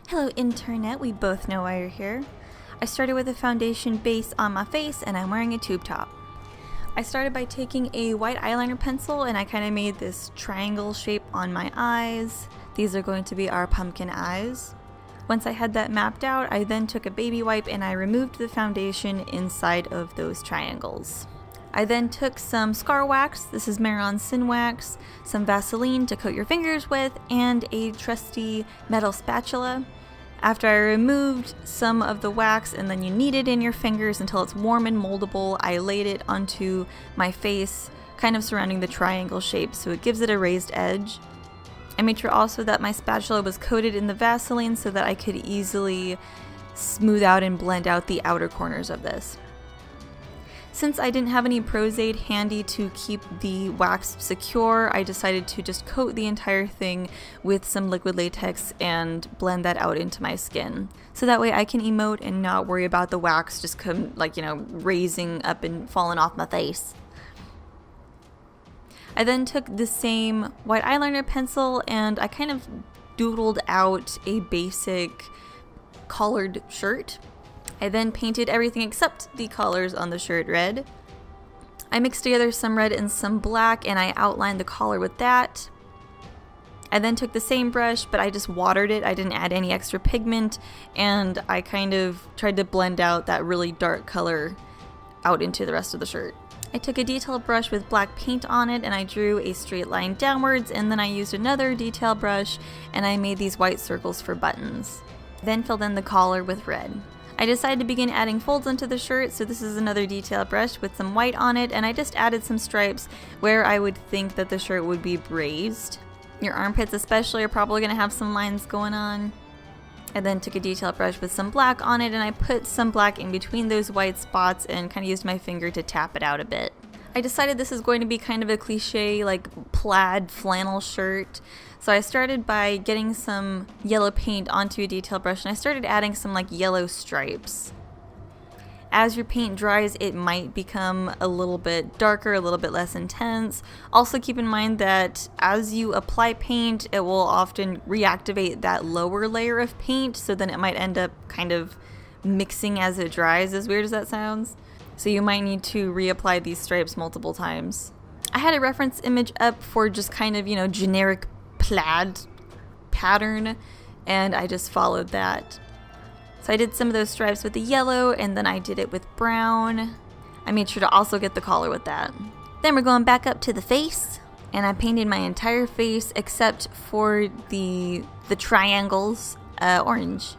Hello internet, we both know why you're here. I started with a foundation base on my face and I'm wearing a tube top. I started by taking a white eyeliner pencil and I kind of made this triangle shape on my eyes. These are going to be our pumpkin eyes. Once I had that mapped out, I then took a baby wipe and I removed the foundation inside of those triangles. I then took some scar wax, this is Mehron Synwax, some Vaseline to coat your fingers with, and a trusty metal spatula. After I removed some of the wax and then you knead it in your fingers until it's warm and moldable, I laid it onto my face, kind of surrounding the triangle shape so it gives it a raised edge. I made sure also that my spatula was coated in the Vaseline so that I could easily smooth out and blend out the outer corners of this. Since I didn't have any Pros-Aid handy to keep the wax secure, I decided to just coat the entire thing with some liquid latex and blend that out into my skin. So that way I can emote and not worry about the wax just come, raising up and falling off my face. I then took the same white eyeliner pencil and I kind of doodled out a basic collared shirt. I then painted everything except the collars on the shirt red. I mixed together some red and some black and I outlined the collar with that. I then took the same brush, but I just watered it. I didn't add any extra pigment and I kind of tried to blend out that really dark color out into the rest of the shirt. I took a detail brush with black paint on it and I drew a straight line downwards, and then I used another detail brush and I made these white circles for buttons. Then filled in the collar with red. I decided to begin adding folds onto the shirt, so this is another detail brush with some white on it, and I just added some stripes where I would think that the shirt would be raised. Your armpits especially are probably going to have some lines going on. I then took a detail brush with some black on it and I put some black in between those white spots and kind of used my finger to tap it out a bit. I decided this is going to be kind of a cliche plaid flannel shirt. So I started by getting some yellow paint onto a detail brush and I started adding some yellow stripes. As your paint dries, it might become a little bit darker, a little bit less intense. Also keep in mind that as you apply paint, it will often reactivate that lower layer of paint, so then it might end up kind of mixing as it dries, as weird as that sounds. So you might need to reapply these stripes multiple times. I had a reference image up for just kind of, generic plaid pattern, and I just followed that. So I did some of those stripes with the yellow and then I did it with brown. I made sure to also get the collar with that. Then we're going back up to the face and I painted my entire face except for the triangles orange.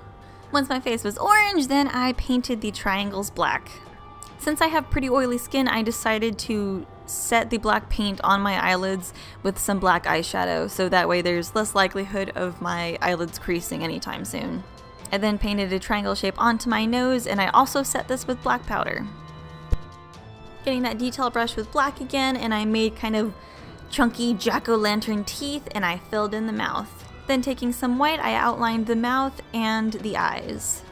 Once my face was orange, then I painted the triangles black. Since I have pretty oily skin, I decided to set the black paint on my eyelids with some black eyeshadow, so that way there's less likelihood of my eyelids creasing anytime soon. I then painted a triangle shape onto my nose and I also set this with black powder. Getting that detail brush with black again, and I made kind of chunky jack-o'-lantern teeth and I filled in the mouth. Then taking some white, I outlined the mouth and the eyes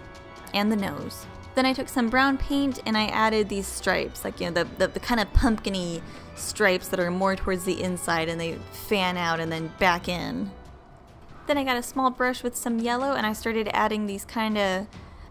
and the nose. Then I took some brown paint and I added these stripes, the kind of pumpkin-y stripes that are more towards the inside and they fan out and then back in. Then I got a small brush with some yellow and I started adding these kind of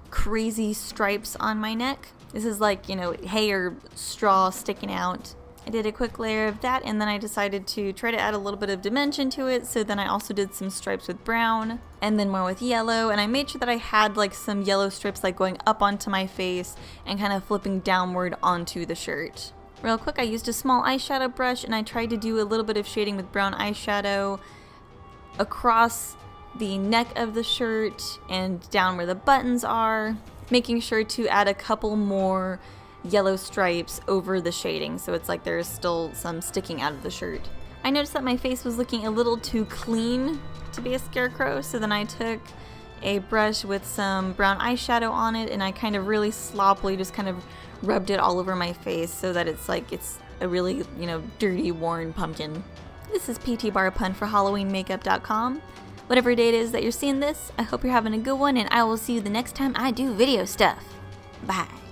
crazy stripes on my neck. This is hay or straw sticking out. I did a quick layer of that and then I decided to try to add a little bit of dimension to it, so then I also did some stripes with brown and then more with yellow, and I made sure that I had some yellow strips going up onto my face and kind of flipping downward onto the shirt. Real quick, I used a small eyeshadow brush and I tried to do a little bit of shading with brown eyeshadow across the neck of the shirt and down where the buttons are, making sure to add a couple more yellow stripes over the shading, so it's there's still some sticking out of the shirt. I noticed that my face was looking a little too clean to be a scarecrow, so then I took a brush with some brown eyeshadow on it and I kind of really sloppily just kind of rubbed it all over my face so that it's a really, dirty, worn pumpkin. This is PTBarpun for HalloweenMakeup.com. Whatever day it is that you're seeing this, I hope you're having a good one and I will see you the next time I do video stuff. Bye.